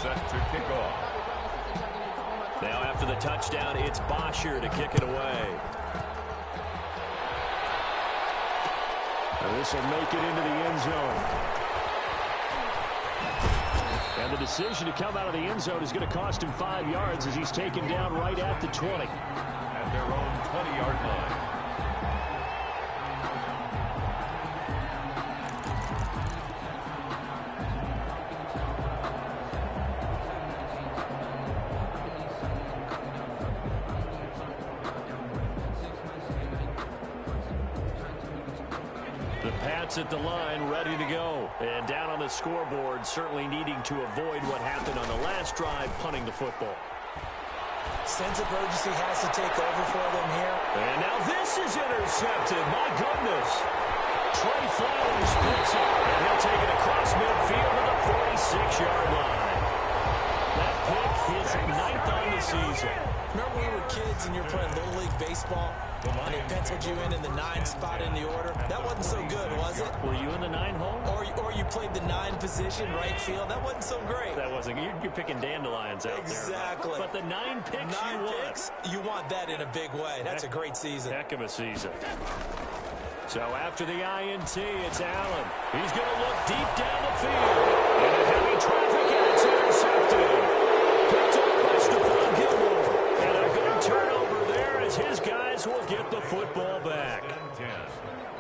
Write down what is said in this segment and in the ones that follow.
set to kick off. Now after the touchdown, it's Bosher to kick it away. And this will make it into the end zone. And the decision to come out of the end zone is going to cost him 5 yards as he's taken down right at the 20. At their own 20-yard line. At the line, ready to go. And down on the scoreboard, certainly needing to avoid what happened on the last drive, punting the football. Sense of urgency has to take over for them here. And now this is intercepted. My goodness. Trey Flowers picks it, and he'll take it across midfield to the 46-yard line. That pick his 9th on the season. Remember when we were kids and you were playing Little League Baseball? And they penciled you in the 9 spot in the order. That wasn't so good, was it? Were you in the 9 hole? Or you played the 9 position, right field. That wasn't so great. That wasn't. You're picking dandelions out exactly. there. But the 9 picks you want that in a big way. That's a great season. Heck of a season. So after the INT, it's Allen. He's going to look deep down the field. Into heavy traffic, and it's intercepted. Picked up by Stephon Gilmore. And a good turnover there as his guys will get the football back. 10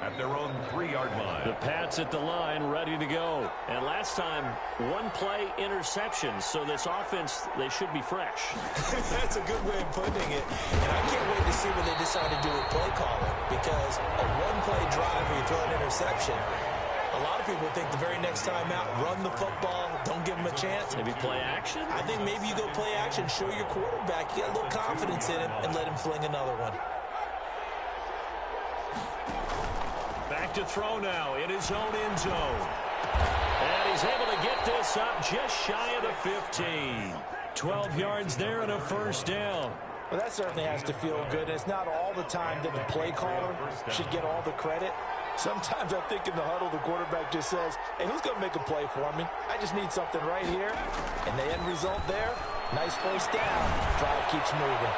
at their own 3-yard line. The Pats at the line, ready to go. And last time, 1-play interception. So this offense, they should be fresh. That's a good way of putting it. And I can't wait to see what they decide to do with play calling. Because a 1-play drive where you throw an interception, a lot of people think the very next time out, run the football, don't give them a chance. Maybe play action? I think maybe you go play action, show your quarterback, you get a little confidence in him, and let him fling another one. Back to throw now in his own end zone. And he's able to get this up just shy of the 15. 12 yards there and a first down. Well, that certainly has to feel good. It's not all the time that the play caller should get all the credit. Sometimes I think in the huddle, the quarterback just says, hey, who's going to make a play for me? I just need something right here. And the end result there, nice first down. Drive keeps moving.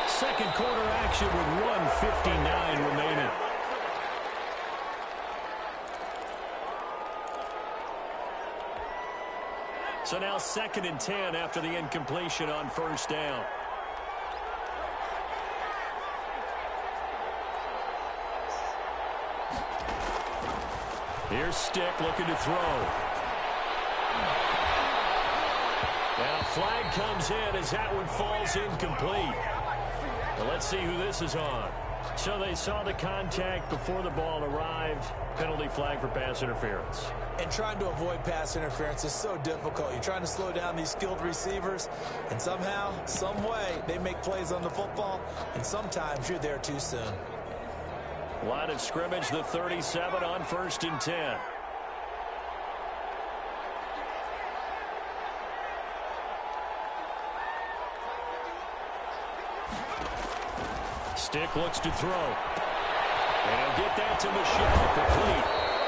Second quarter action with 1:59 remaining. So now 2nd and 10 after the incompletion on first down. Here's Stick looking to throw. Now flag comes in as that one falls incomplete. Well, let's see who this is on. So they saw the contact before the ball arrived. Penalty flag for pass interference. And trying to avoid pass interference is so difficult. You're trying to slow down these skilled receivers, and somehow, some way, they make plays on the football, and sometimes you're there too soon. Line of scrimmage, the 37 on 1st and 10. Stick looks to throw. And he'll get that to Michelle, complete.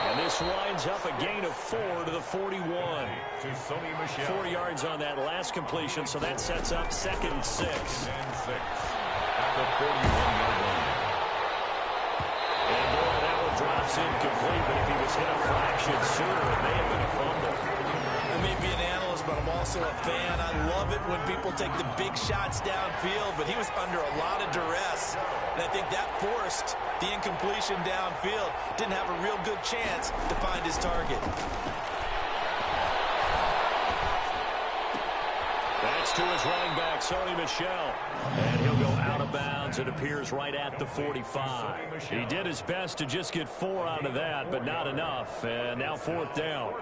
And this winds up a gain of 4 to the 41. To Sony Michel. 4 yards on that last completion, so that sets up 2nd and 6. And 6 at the 41-yard line. And boy, that one drops incomplete, but if he was hit a fraction sooner, it may have been a fumble. I may be an analyst, but I'm also a fan. I love it when people take the big shots downfield, but he was under a lot of duress. And I think that forced the incompletion downfield. Didn't have a real good chance to find his target. That's to his running back, Sony Michel. And he'll go out of bounds. It appears right at the 45. He did his best to just get 4 out of that, but not enough. And now 4th down.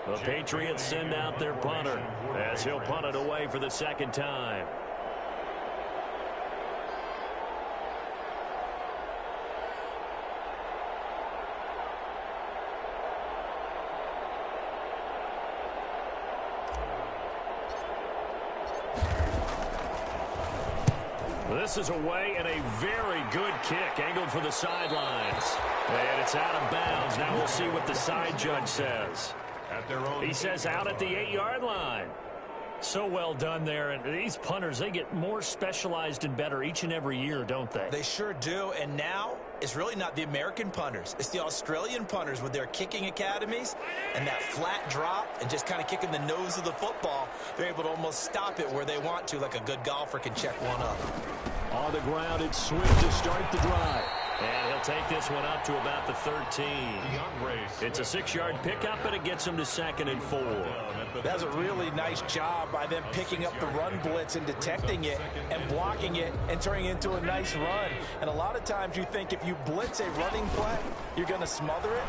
The Patriots send out their punter as he'll punt it away for the 2nd time. This is away and a very good kick angled for the sidelines. And it's out of bounds. Now we'll see what the side judge says. He says out at the 8-yard line. So well done there. And these punters, they get more specialized and better each and every year, don't they? They sure do. And now it's really not the American punters. It's the Australian punters with their kicking academies and that flat drop and just kind of kicking the nose of the football. They're able to almost stop it where they want to, like a good golfer can check one up. On the ground, it's Swift to start the drive. And he'll take this one up to about the 13. It's a 6-yard pickup, and it gets him to 2nd and 4. That's a really nice job by them picking up the run blitz and detecting it and blocking it and turning it into a nice run. And a lot of times you think if you blitz a running play, you're going to smother it.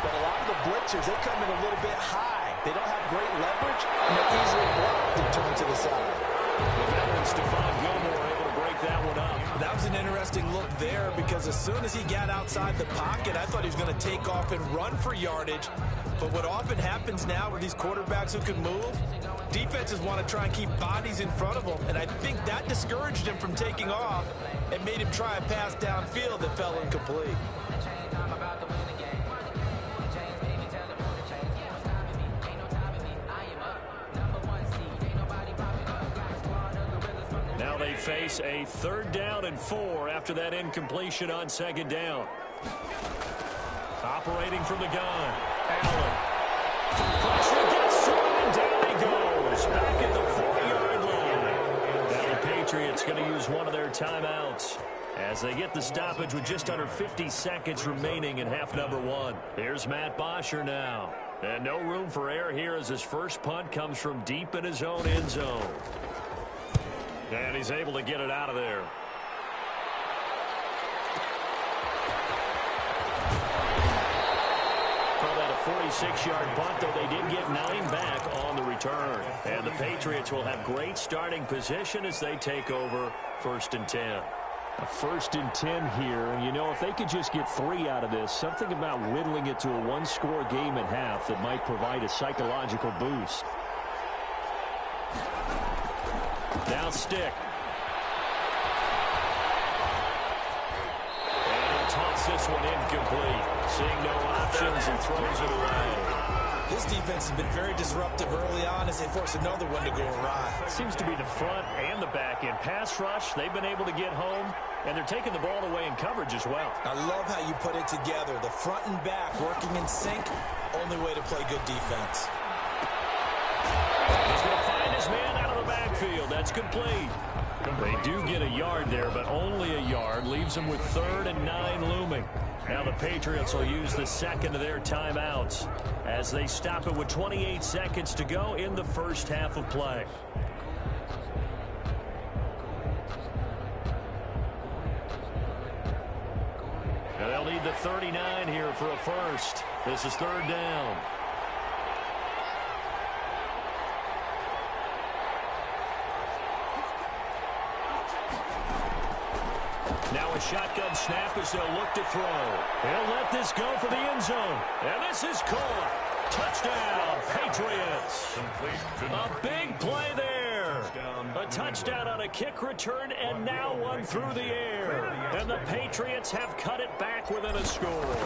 But a lot of the blitzers, they come in a little bit high. They don't have great leverage, and they're easily blocked and turned to the side. The veteran Stephon Gilmore able to break that one up. That was an interesting look there because as soon as he got outside the pocket, I thought he was going to take off and run for yardage. But what often happens now with these quarterbacks who can move, defenses want to try and keep bodies in front of them. And I think that discouraged him from taking off and made him try a pass downfield that fell incomplete. Now they face a 3rd down and 4 after that incompletion on 2nd down. Operating from the gun, Allen. Pressure gets to him, and down he goes. Back at the 40-yard line. Now the Patriots going to use one of their timeouts as they get the stoppage with just under 50 seconds remaining in half number 1. Here's Matt Bosher now. And no room for error here as his first punt comes from deep in his own end zone. And he's able to get it out of there. Call that a 46-yard bunt, though they did get 9 back on the return. And the Patriots will have great starting position as they take over 1st and 10. A 1st and 10 here, and you know, if they could just get 3 out of this, something about whittling it to a 1-score game at half that might provide a psychological boost. Now stick. And he'll toss this one incomplete. Seeing no options and throws it away. This defense has been very disruptive early on as they force another one to go awry. Seems to be the front and the back end. Pass rush, they've been able to get home, and they're taking the ball away in coverage as well. I love how you put it together. The front and back working in sync, only way to play good defense. He's going to find his man out of the backfield. That's complete. They do get a yard there, but only a yard. Leaves them with 3rd and 9 looming. Now the Patriots will use the 2nd of their timeouts as they stop it with 28 seconds to go in the first half of play. And they'll need the 39 here for a first. This is 3rd down. Now a shotgun snap as they'll look to throw. They'll let this go for the end zone. And this is caught. Touchdown, Patriots. A big play there. A touchdown on a kick return, and now one through the air. And the Patriots have cut it back within a score.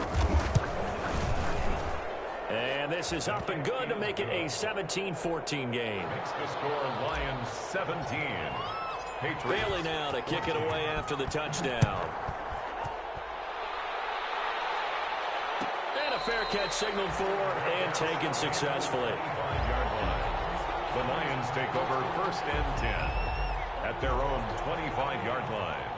And this is up and good to make it a 17-14 game. Makes the score Lions 17. Patriots. Bailey now to kick it away after the touchdown. And a fair catch signaled for and taken successfully. 25-yard line. The Lions take over 1st and 10 at their own 25-yard line.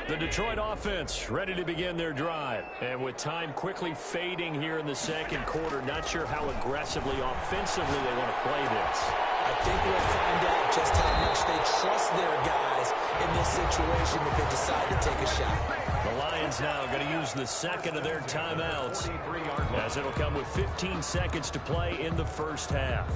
The Detroit offense ready to begin their drive. And with time quickly fading here in the 2nd quarter, not sure how aggressively, offensively they want to play this. I think we'll find out just how much they trust their guys in this situation if they decide to take a shot. The Lions now going to use the 2nd of their timeouts as it'll come with 15 seconds to play in the first half.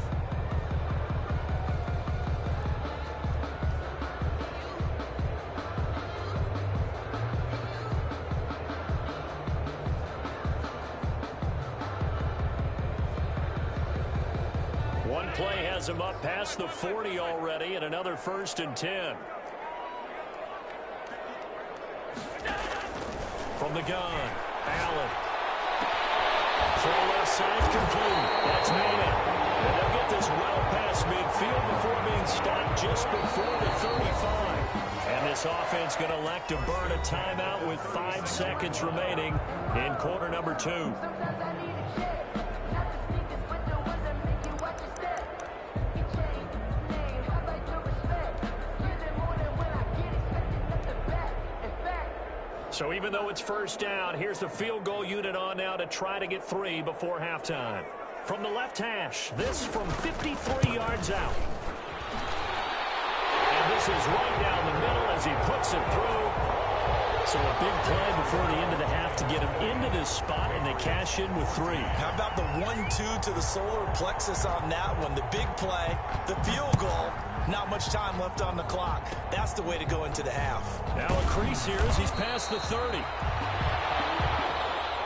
Big play has him up past the 40 already, and another 1st and 10. From the gun, Allen. Throw left side complete. That's Manning. And they'll get this well past midfield before being stopped just before the 35. And this offense going to elect to burn a timeout with 5 seconds remaining in quarter number 2. So even though it's 1st down, here's the field goal unit on now to try to get 3 before halftime. From the left hash, this from 53 yards out. And this is right down the middle as he puts it through. So a big play before the end of the half to get him into this spot, and they cash in with 3. How about the 1-2 to the solar plexus on that one? The big play, the field goal, not much time left on the clock. That's the way to go into the half. Now a crease here as he's past the 30.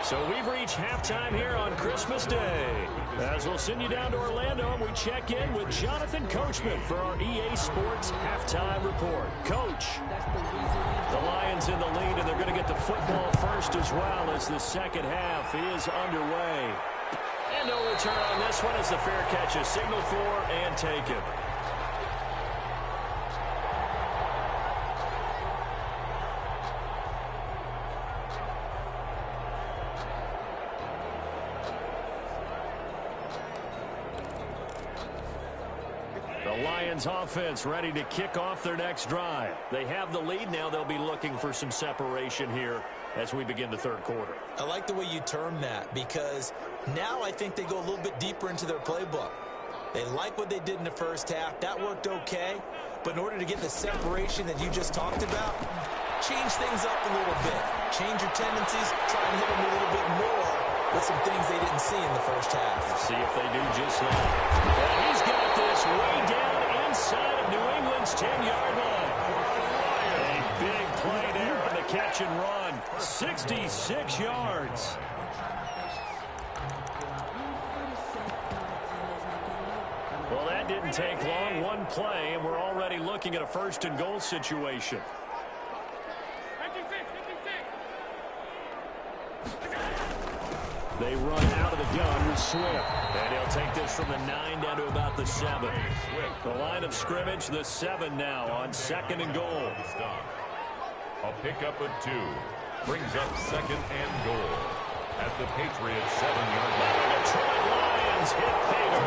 So we've reached halftime here on Christmas Day. As we'll send you down to Orlando, we check in with Jonathan Coachman for our EA Sports Halftime Report. Coach, the Lions in the lead, and they're going to get the football first as well as the second half is underway. And no return on this one as the fair catch is signaled for and taken. Lions offense ready to kick off their next drive. They have the lead now. They'll be looking for some separation here as we begin the 3rd quarter. I like the way you term that because now I think they go a little bit deeper into their playbook. They like what they did in the 1st half. That worked okay. But in order to get the separation that you just talked about, change things up a little bit. Change your tendencies. Try and hit them a little bit more with some things they didn't see in the 1st half. Let's see if they do just that. And he's got this way down inside of New England's 10-yard line. A big play there on the catch and run. 66 yards. Well, that didn't take long. One play, and we're already looking at a 1st and goal situation. They run out of the gun with Swift. And he'll take this from the 9 down to about the 7. The line of scrimmage, the 7 now on 2nd and goal. A pickup of 2. Brings up 2nd and goal. At the Patriots' 7-yard line. The Detroit Lions hit Pater.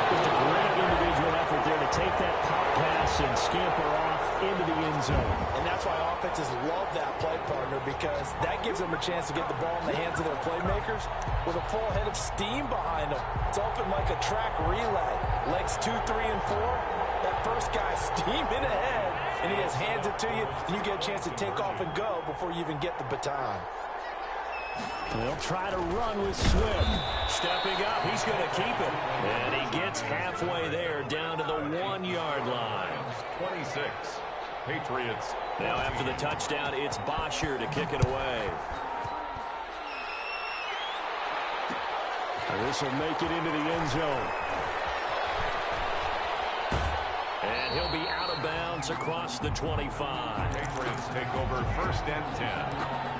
Just a great individual effort there to take that pop pass and scamper off into the end zone. And that's why offenses love that play, partner, because that gives them a chance to get the ball in the hands of their playmakers with a full head of steam behind them. It's open like a track relay. Legs 2, 3, and 4. That first guy steaming ahead, and he just hands it to you, and you get a chance to take off and go before you even get the baton. They'll try to run with Swift. Stepping up, he's going to keep it. And he gets halfway there, down to the 1-yard line. 26. Patriots. Now after the touchdown, it's Bosher to kick it away. And this will make it into the end zone. And he'll be out of bounds across the 25. Patriots take over 1st and 10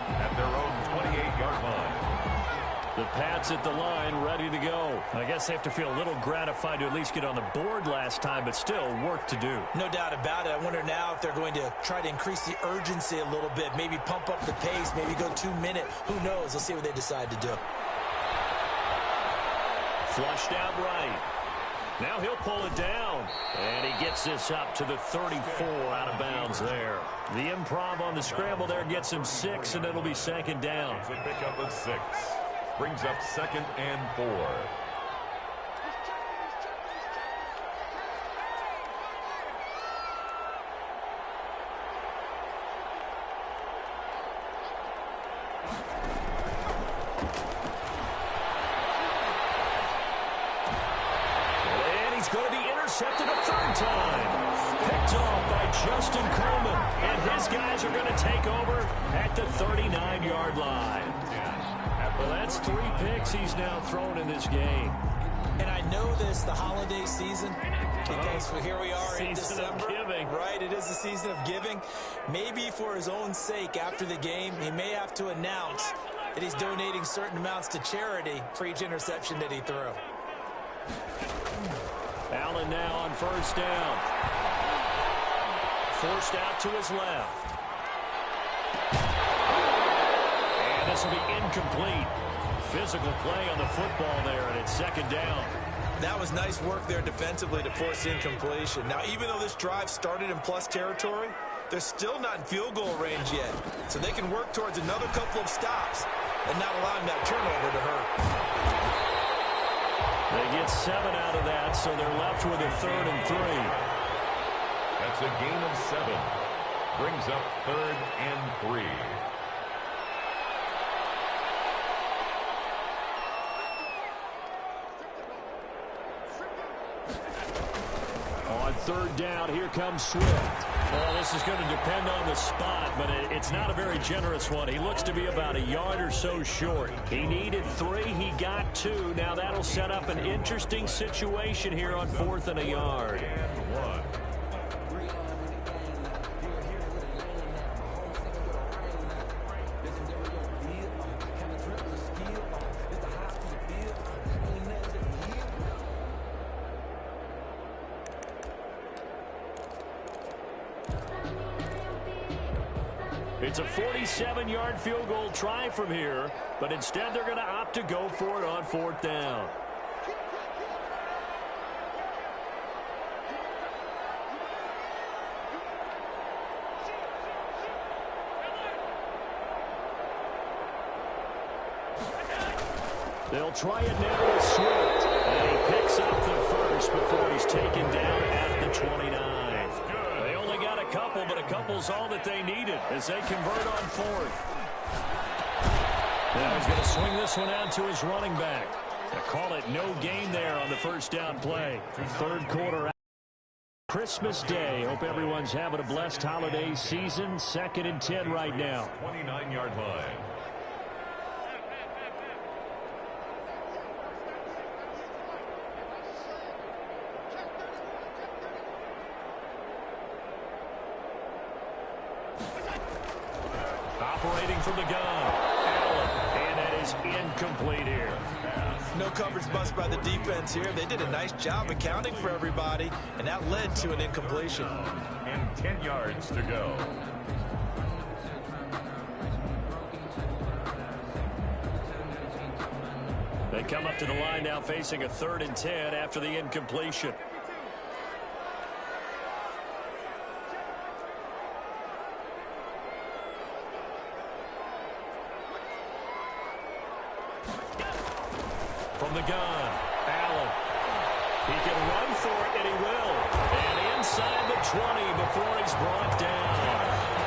at their own 28-yard line. The Pats at the line, ready to go. I guess they have to feel a little gratified to at least get on the board last time, but still work to do. No doubt about it. I wonder now if they're going to try to increase the urgency a little bit, maybe pump up the pace, maybe go 2-minute. Who knows? Let's see what they decide to do. Flushed out right. Now he'll pull it down. And he gets this up to the 34 out of bounds there. The improv on the scramble there gets him 6, and it'll be 2nd down. It's a pickup of 6. Brings up 2nd and 4. And he's going to be intercepted a 3rd time. Picked off by Justin Coleman. And his guys are going to take over at the 39-yard line. Well, that's 3 picks he's now thrown in this game. And I know this, the holiday season, because here we are in Season of December. giving. Right, it is the season of giving. Maybe for his own sake after the game, he may have to announce that he's donating certain amounts to charity for each interception that he threw. Allen now on first down. Forced out to his left. And this will be incomplete. Physical play on the football there, and it's second down. That was nice work there defensively to force incompletion. Now, even though this drive started in plus territory, they're still not in field goal range yet. So they can work towards another couple of stops and not allowing that turnover to hurt. They get 7 out of that, so they're left with a 3rd and 3. That's a gain of 7. Brings up 3rd and 3. On 3rd down, here comes Swift. Well, this is going to depend on the spot, but it's not a very generous one. He looks to be about a yard or so short. He needed 3. He got 2. Now that'll set up an interesting situation here on 4th and a yard. And 1. It's a 47-yard field goal try from here, but instead they're going to opt to go for it on 4th down. They'll try it now with Swift, and he picks up the first before he's taken down at the 29. They only got a couple, but a couple's all that they needed as they convert on 4th. Now he's going to swing this one out to his running back. They call it no gain there on the first down play. 3rd quarter. Christmas Day. Hope everyone's having a blessed holiday season. 2nd and 10 right now. 29-yard line. Operating from the gun, Allen, and that is incomplete here. No coverage bust by the defense here. They did a nice job accounting for everybody, and that led to an incompletion. And 10 yards to go. They come up to the line now facing a 3rd and 10 after the incompletion. From the gun, Allen. He can run for it, and he will. And inside the 20 before he's brought down.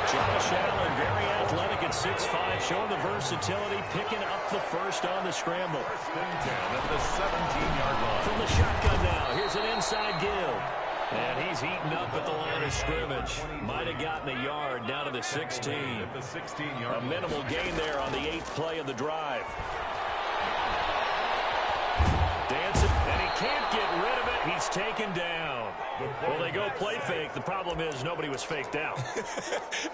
Josh Allen, very athletic at 6'5", showing the versatility, picking up the first on the scramble. 1st and 10 at the 17-yard line. From the shotgun now, here's an inside give. And he's heating up at the line of scrimmage. Might have gotten a yard down to the 16. At the 16-yard A minimal gain there on the 8th play of the drive. Dancing, and he can't get rid of it. He's taken down. Well, they go play fake. The problem is nobody was faked out.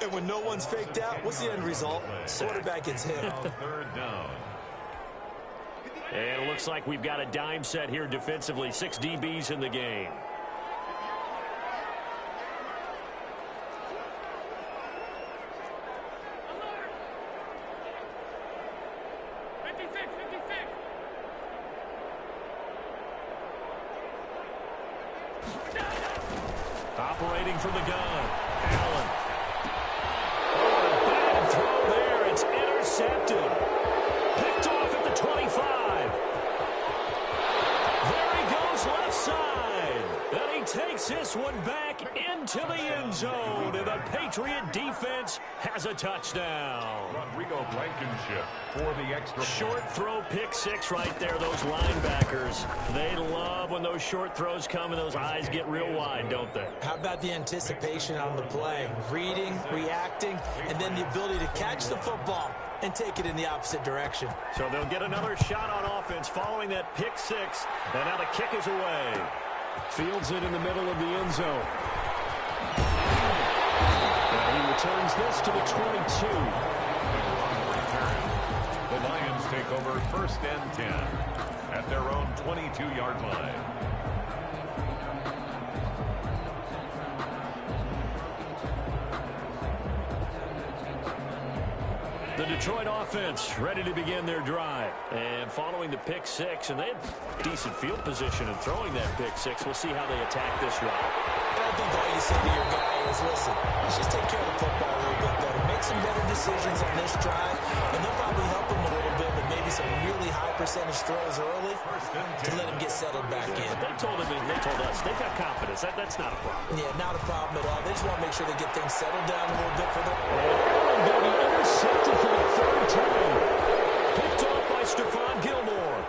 And when no one's faked out, what's the end result? Quarterback gets hit. 3rd down. And it looks like we've got a dime set here defensively. 6 DBs in the game. Operating from the gun, Allen. Oh, bad throw there. It's intercepted. Picked off at the 25. There he goes left side. And he takes this one back into the end zone. And the The Patriot defense has a touchdown. Rodrigo Blankenship for the extra Short throw, pick six right there. Those linebackers, they love when those short throws come and those eyes get real wide, don't they? How about the anticipation on the play? Reading, reacting, and then the ability to catch the football and take it in the opposite direction. So they'll get another shot on offense following that pick six, and now the kick is away. Fields it in the middle of the end zone. And he returns this to the 22. The Lions take over 1st and 10 at their own 22-yard line. The Detroit offense ready to begin their drive. And following the pick six, and they had decent field position in throwing that pick six. We'll see how they attack this drive. I think all you say to your guy is, listen, let's just take care of the football a little bit better. Make some better decisions on this drive, and they'll probably help him a little bit with maybe some really high percentage throws early to let him get settled back in. They told us they've got confidence. That's not a problem. Yeah, not a problem at all. They just want to make sure they get things settled down a little bit for them. And going to be intercepted for the third time. Picked off by Stephon Gilmore.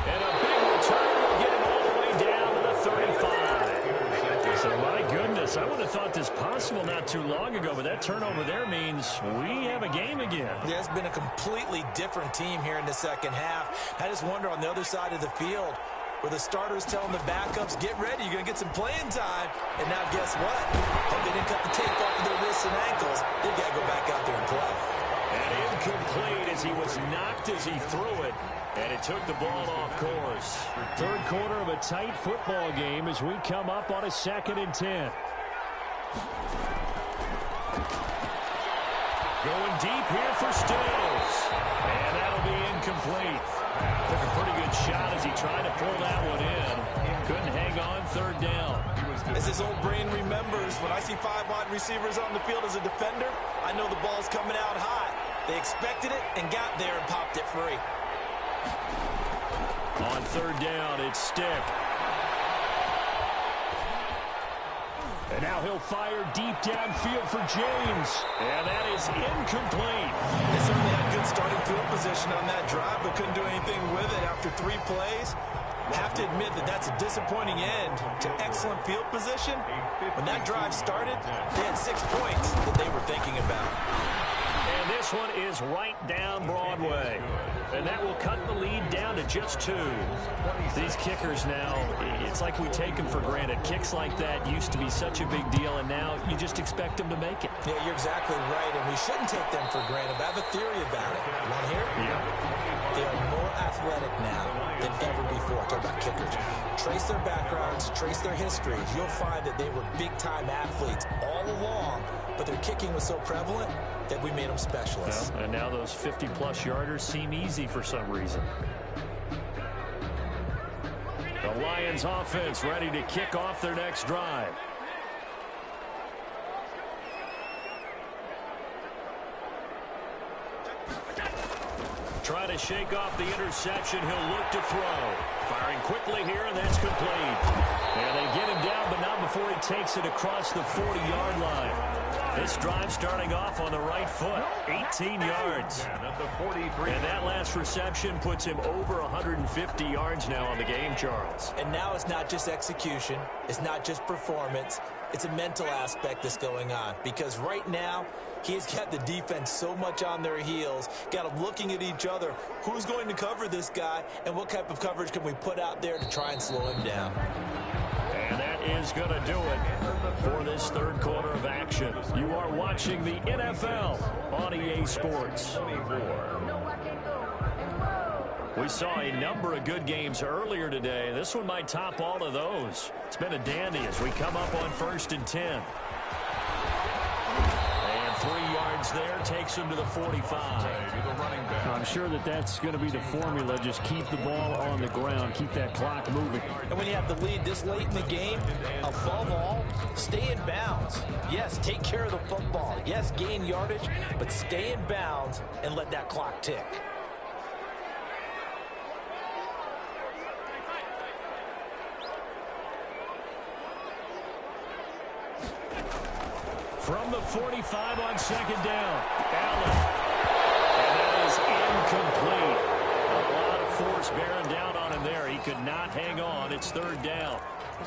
And a big return will get him all the way down to the 35. So, my goodness, I would have thought this possible not too long ago, but that turnover there means we have a game again. Yeah, it's been a completely different team here in the second half. I just wonder on the other side of the field, where the starters telling the backups, get ready, you're going to get some playing time. And now guess what? Hope they didn't cut the tape off of their wrists and ankles. They've got to go back out there and play. And incomplete as he was knocked as he threw it. And it took the ball off course. Third quarter of a tight football game as we come up on a 2nd and 10. Going deep here for Stills. And that'll be incomplete. Took a pretty good shot as he tried to pull that one in. Couldn't hang on 3rd down. As his old brain remembers, when I see 5 wide receivers on the field as a defender, I know the ball's coming out high. They expected it and got there and popped it free. On 3rd down, it's Stick. And now he'll fire deep downfield for James. And that is incomplete. They certainly had good starting field position on that drive, but couldn't do anything with it after 3 plays. Have to admit that that's a disappointing end to excellent field position. When that drive started, they had 6 points that they were thinking about. And this one is right down Broadway. And that will cut the lead down to just 2. These kickers now, it's like we take them for granted. Kicks like that used to be such a big deal, and now you just expect them to make it. Yeah, you're exactly right, and we shouldn't take them for granted. But I have a theory about it. You want to hear? Yeah. They are more athletic now than ever before. Talk about kickers. Trace their backgrounds, trace their histories. You'll find that they were big-time athletes all along, but their kicking was so prevalent that we made them specialists. Well, and now those 50-plus yarders seem easy for some reason. The Lions offense ready to kick off their next drive. Try to shake off the interception. He'll look to throw. Firing quickly here, and that's complete. And they get him down, but not before he takes it across the 40-yard line. This drive starting off on the right foot. 18 yards. And that last reception puts him over 150 yards now on the game, Charles. And now it's not just execution. It's not just performance. It's a mental aspect that's going on. Because right now, he's got the defense so much on their heels, got them looking at each other. Who's going to cover this guy, and what type of coverage can we put out there to try and slow him down? And that is going to do it for this third quarter of action. You are watching the NFL on EA Sports. We saw a number of good games earlier today. This one might top all of those. It's been a dandy as we come up on 1st and 10. And 3 yards there takes him to the 45. I'm sure that that's going to be the formula. Just keep the ball on the ground. Keep that clock moving. And when you have the lead this late in the game, above all, stay in bounds. Yes, take care of the football. Yes, gain yardage, but stay in bounds and let that clock tick. From the 45 on second down, Allen. And that is incomplete. A lot of force bearing down on him there. He could not hang on. It's third down.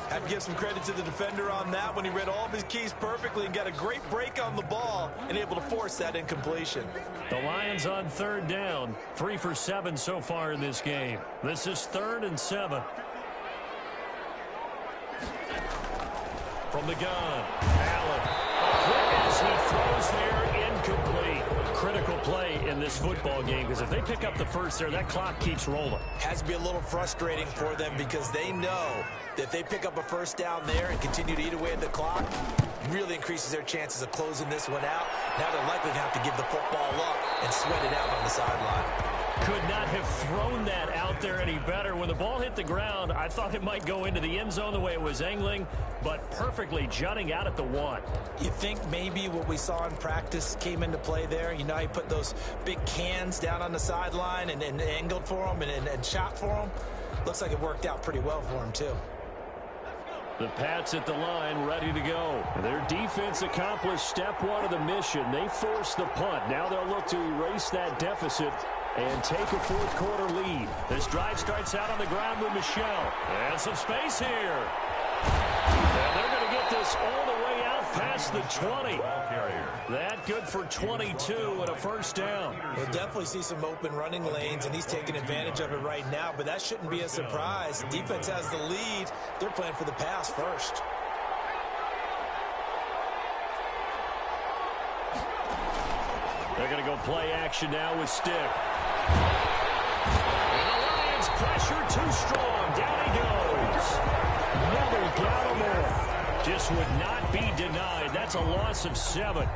Have to give some credit to the defender on that one. He read all of his keys perfectly and got a great break on the ball and able to force that incompletion. The Lions on third down, 3 for 7 so far in this game. This is 3rd and 7. From the gun, Allen. As he throws there, incomplete. Critical play in this football game, because if they pick up the first there, that clock keeps rolling. Has to be a little frustrating for them because they know that if they pick up a first down there and continue to eat away at the clock, really increases their chances of closing this one out. Now they're likely to have to give the football up and sweat it out on the sideline. Could not have thrown that out there any better. When the ball hit the ground, I thought it might go into the end zone the way it was angling, but perfectly jutting out at the 1. You think maybe what we saw in practice came into play there? You know, he put those big cans down on the sideline and angled for them and shot for them. Looks like it worked out pretty well for him, too. The Pats at the line, ready to go. Their defense accomplished step 1 of the mission. They forced the punt. Now they'll look to erase that deficit and take a fourth quarter lead. This drive starts out on the ground with Michelle. And some space here. And they're going to get this all the way out past the 20. That good for 22 and a first down. We'll definitely see some open running lanes, and he's taking advantage of it right now, but that shouldn't be a surprise. Defense has the lead. They're playing for the pass first. They're going to go play action now with Stick. And the Lions pressure too strong. Down he goes. Another Gallimore. Just would not be denied. That's a loss of 7.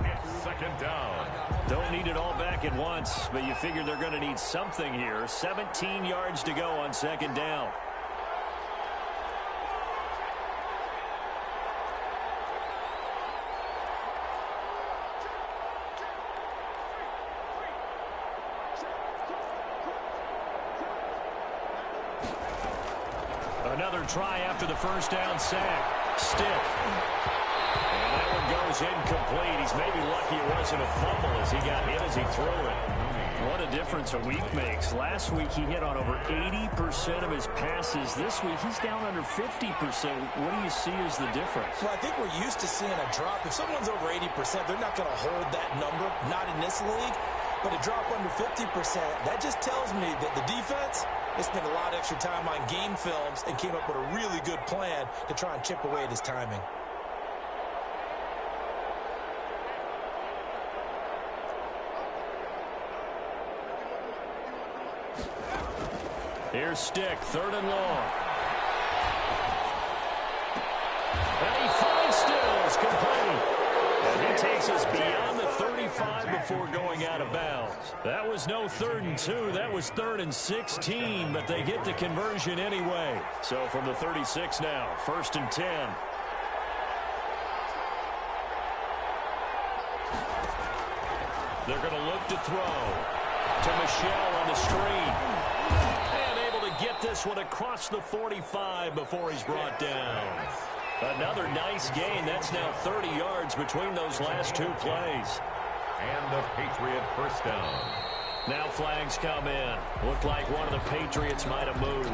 Second down. Don't need it all back at once, but you figure they're going to need something here. 17 yards to go on second down. Another try after the first down sack. Stick. And that one goes incomplete. He's maybe lucky it wasn't a fumble as he got hit as he threw it. What a difference a week makes. Last week he hit on over 80% of his passes. This week he's down under 50%. What do you see as the difference? Well, I think we're used to seeing a drop. If someone's over 80%, they're not going to hold that number, not in this league. But a drop under 50%, that just tells me that the defense, they spent a lot of extra time on game films and came up with a really good plan to try and chip away at his timing. Here's Stick, 3rd and long. And he finds Stills, complete. And he takes us beyond the 35 before going out of bounds. That was no 3rd and 2. That was 3rd and 16, but they get the conversion anyway. So from the 36 now, 1st and 10. They're going to look to throw to Michelle on the screen. And able to get this one across the 45 before he's brought down. Another nice gain. That's now 30 yards between those last 2 plays. And the Patriot first down. Now flags come in. Looked like one of the Patriots might have moved.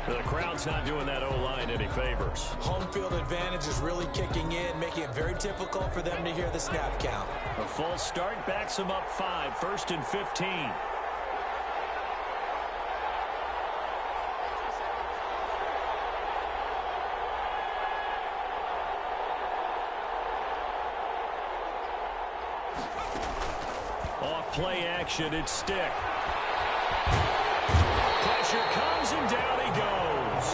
The crowd's not doing that O-line any favors. Home field advantage is really kicking in, making it very difficult for them to hear the snap count. A full start backs them up 5, 1st and 15. Play action, it's Stick. Pressure comes and down he goes.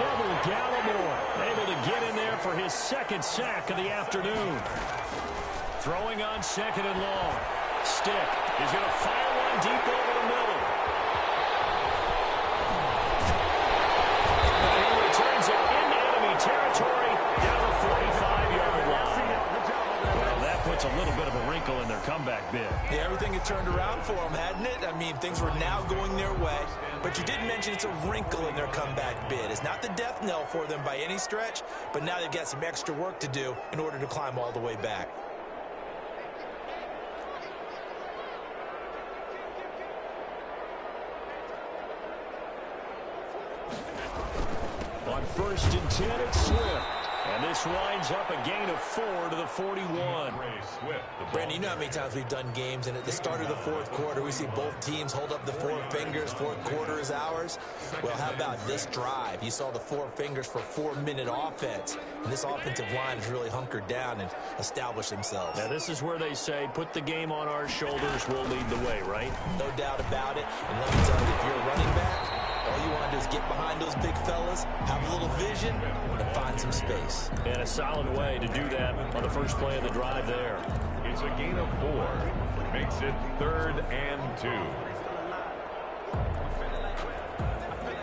Neville Gallimore able to get in there for his 2nd sack of the afternoon. Throwing on 2nd and long. Stick is going to fire one deep over the middle. And he returns it into enemy territory down the 45-yard line. Well, that puts puts a little bit of a wrinkle in their comeback bid. Yeah, everything had turned around for them, hadn't it? I mean, things were now going their way. But you did mention it's a wrinkle in their comeback bid. It's not the death knell for them by any stretch, but now they've got some extra work to do in order to climb all the way back. On 1st and 10, it's Swift. And this winds up a gain of 4 to the 41. Brandon, you know how many times we've done games, and at the start of the fourth quarter, we see both teams hold up the four fingers. Fourth quarter is ours. Well, how about this drive? You saw the four fingers for 4-minute offense. And this offensive line has really hunkered down and established themselves. Now, this is where they say, put the game on our shoulders, we'll lead the way, right? No doubt about it. And let me tell you, if you're a running back, all you want to do is get behind those big fellas, have a little vision, and find some space. And a solid way to do that on the first play of the drive there. It's a gain of 4. Makes it 3rd and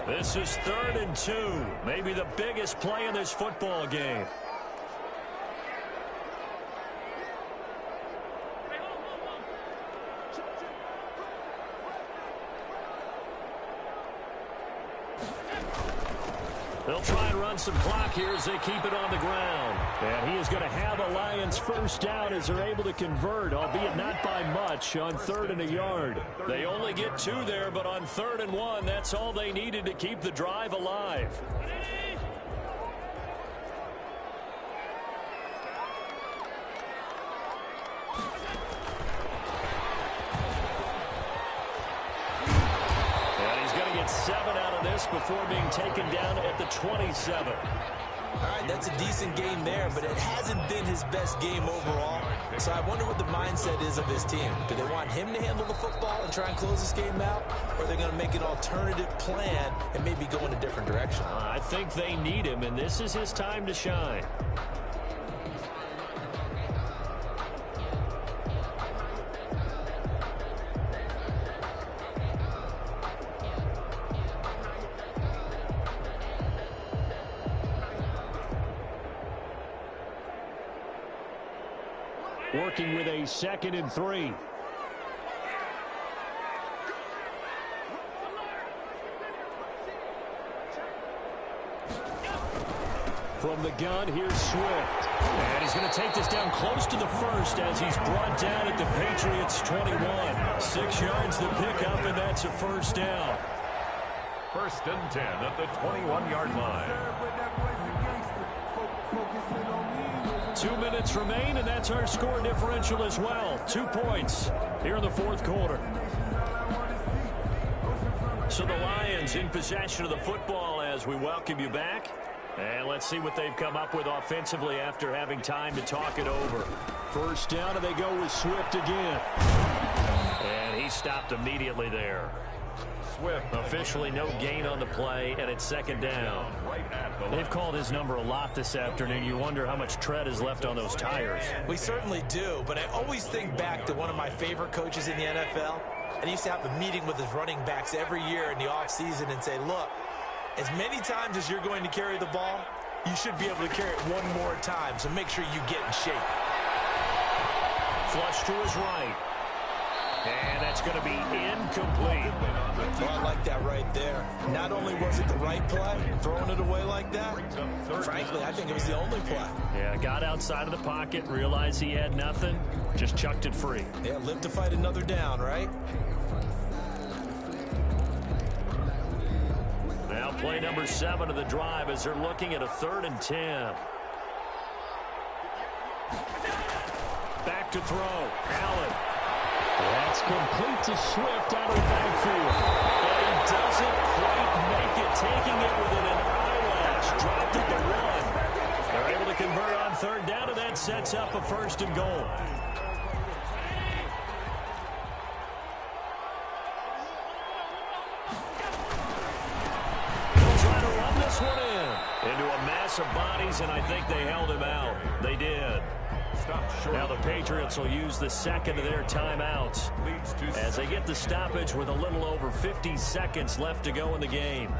2. This is 3rd and 2. Maybe the biggest play in this football game. They'll try and run some clock here as they keep it on the ground. And he is going to have a Lions first down as they're able to convert, albeit not by much, on 3rd and a yard. They only get 2 there, but on 3rd and 1, that's all they needed to keep the drive alive. Get 7 out of this before being taken down at the 27. All right, that's a decent game there, but it hasn't been his best game overall. So I wonder what the mindset is of his team. Do they want him to handle the football and try and close this game out? Or are they going to make an alternative plan and maybe go in a different direction? I think they need him, and this is his time to shine. Working with a 2nd and 3. From the gun, here's Swift. And he's going to take this down close to the first as he's brought down at the Patriots' 21. 6 yards the pickup, and that's a first down. 1st and 10 at the 21-yard line. 2 minutes remain, and that's our score differential as well. 2 points here in the fourth quarter. So the Lions in possession of the football as we welcome you back. And let's see what they've come up with offensively after having time to talk it over. First down, and they go with Swift again. And he stopped immediately there. Swift. Officially no gain on the play, and it's 2nd down. They've called his number a lot this afternoon. You wonder how much tread is left on those tires. We certainly do, but I always think back to one of my favorite coaches in the NFL. And he used to have a meeting with his running backs every year in the offseason and say, look, as many times as you're going to carry the ball, you should be able to carry it one more time, so make sure you get in shape. Flush to his right. And that's going to be incomplete. Oh, I like that right there. Not only was it the right play, throwing it away like that, frankly, I think it was the only play. Yeah, got outside of the pocket, realized he had nothing, just chucked it free. Yeah, live to fight another down, right? Now play number 7 of the drive as they're looking at a 3rd and 10. Back to throw. Allen. That's complete to Swift out of the backfield. But he doesn't quite make it, taking it within an eyelash. Dropped at the 1. They're able to convert on 3rd down, and that sets up a 1st and goal. They'll try to run this one into a mass of bodies, and I think they held him out. They did. Now the Patriots will use the 2nd of their timeouts as they get the stoppage with a little over 50 seconds left to go in the game.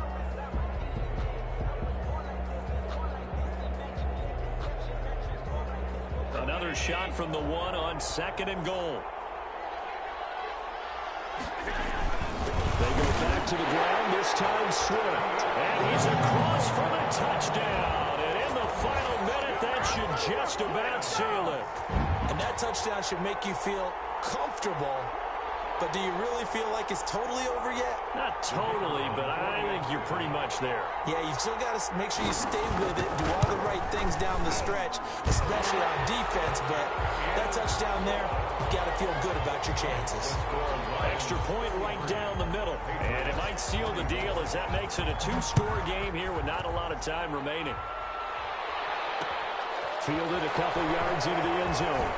Another Another shot from the one on 2nd and goal. They go back to the ground, this time Swift. And he's across for the touchdown. And in the final minute, that should just about seal it. And that touchdown should make you feel comfortable. But do you really feel like it's totally over yet? Not totally, but I think you're pretty much there. Yeah, you still got to make sure you stay with it, do all the right things down the stretch, especially on defense. But that touchdown there, you've got to feel good about your chances. Extra point right down the middle. And it might seal the deal as that makes it a 2-score game here with not a lot of time remaining. Fielded a couple yards into the end zone.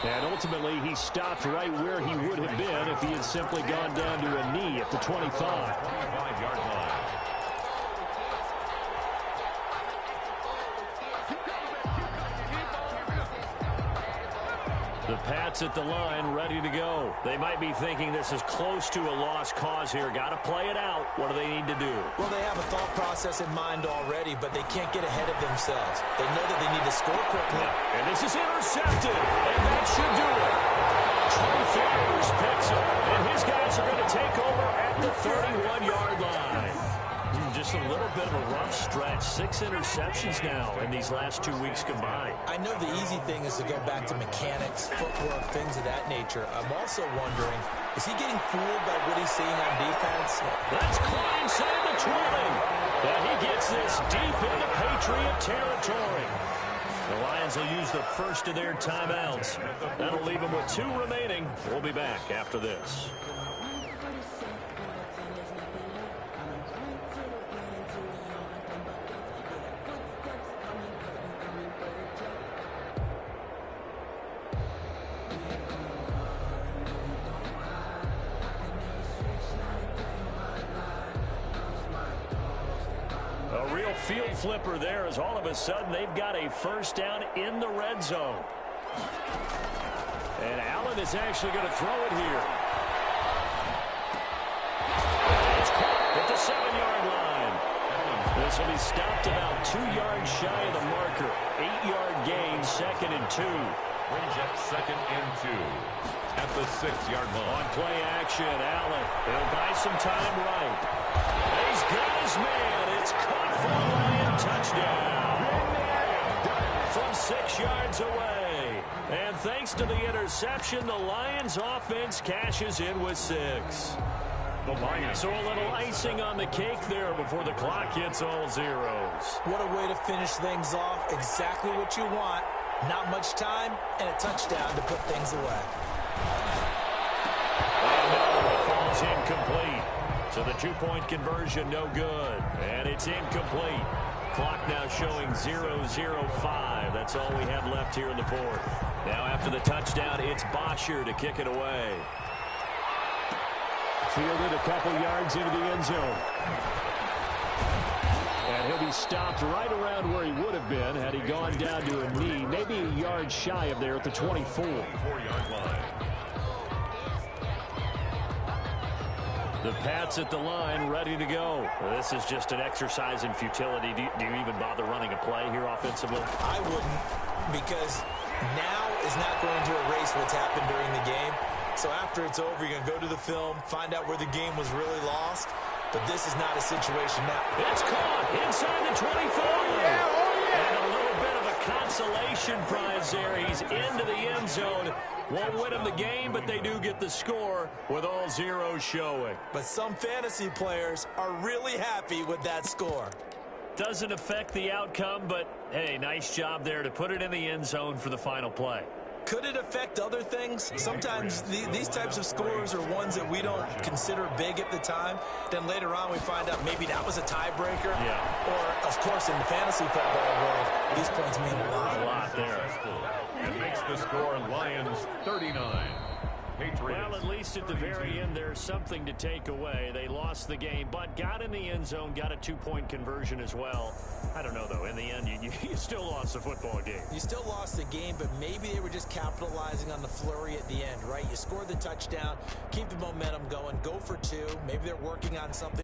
And ultimately, he stopped right where he would have been if he had simply gone down to a knee at the 25. 25-yard line. The Pats at the line, ready to go. They might be thinking this is close to a lost cause here. Got to play it out. What do they need to do? Well, they have a thought process in mind already, but they can't get ahead of themselves. They know that they need to score quickly. And this is intercepted, and that should do it. Trey Fairs picks up, and his guys are going to take over at the 31-yard line. Just a little bit of a rough stretch. 6 interceptions now in these last 2 weeks combined. I know the easy thing is to go back to mechanics, footwork, things of that nature. I'm also wondering, is he getting fooled by what he's seeing on defense? That's caught inside the 20. And he gets this deep into Patriot territory. The Lions will use the first of their timeouts. That'll leave them with 2 remaining. We'll be back after this. A real field flipper there as all of a sudden they've got a first down in the red zone. And Allen is actually going to throw it here. It's caught at the 7-yard line. This will be stopped about 2 yards shy of the marker. 8-yard gain, 2nd and 2. Brings up 2nd and 2 at the 6-yard line. On play action, Allen. He'll buy some time right. He's got his man. It's caught for a Lion touchdown. From 6 yards away. And thanks to the interception, the Lions offense cashes in with 6. The Lions. So a little icing on the cake there before the clock hits all zeros. What a way to finish things off. Exactly what you want. Not much time and a touchdown to put things away. And no, it falls incomplete. So the 2-point conversion no good. And it's incomplete. Clock now showing 0-0-5. That's all we have left here in the 4th. Now after the touchdown, it's Bosher to kick it away. Fielded a couple yards into the end zone. And he'll be stopped right around where he would have been had he gone down to a knee, maybe a yard shy of there at the 24. 4-yard line. The Pats at the line, ready to go. Well, this is just an exercise in futility. Do you even bother running a play here offensively? I wouldn't, because now is not going to erase what's happened during the game. So after it's over, you're going to go to the film, find out where the game was really lost. But this is not a situation now. It's caught inside the 24. And a little bit of a consolation prize there. He's into the end zone. Won't win them the game, but they do get the score with all zeros showing. But some fantasy players are really happy with that score. Doesn't affect the outcome, but, hey, nice job there to put it in the end zone for the final play. Could it affect other things? Sometimes these types of scores are ones that we don't consider big at the time. Then later on we find out maybe that was a tiebreaker. Yeah. Or, of course, in the fantasy football world, these points mean a lot. A lot there. And makes the score Lions 39. Patriots. Well, at least at the very end, there's something to take away. They lost the game, but got in the end zone, got a 2-point conversion as well. I don't know, though. In the end, you still lost the football game. You still lost the game, but maybe they were just capitalizing on the flurry at the end, right? You scored the touchdown, keep the momentum going, go for 2. Maybe they're working on something.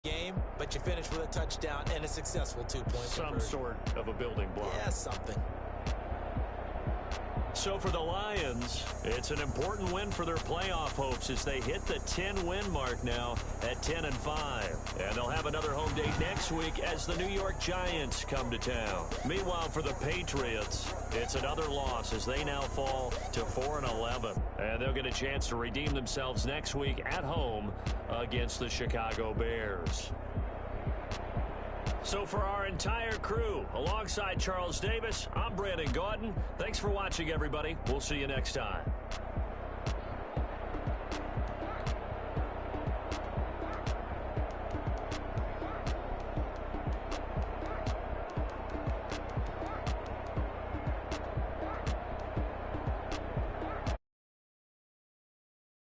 Game. but you finish with a touchdown and a successful 2-point Some conversion. sort of a building block. Yeah, something. So for the Lions, it's an important win for their playoff hopes as they hit the 10-win mark now at 10-5. And they'll have another home date next week as the New York Giants come to town. Meanwhile, for the Patriots, it's another loss as they now fall to 4-11. And they'll get a chance to redeem themselves next week at home against the Chicago Bears. So for our entire crew, alongside Charles Davis, I'm Brandon Gaudin. Thanks for watching, everybody. We'll see you next time.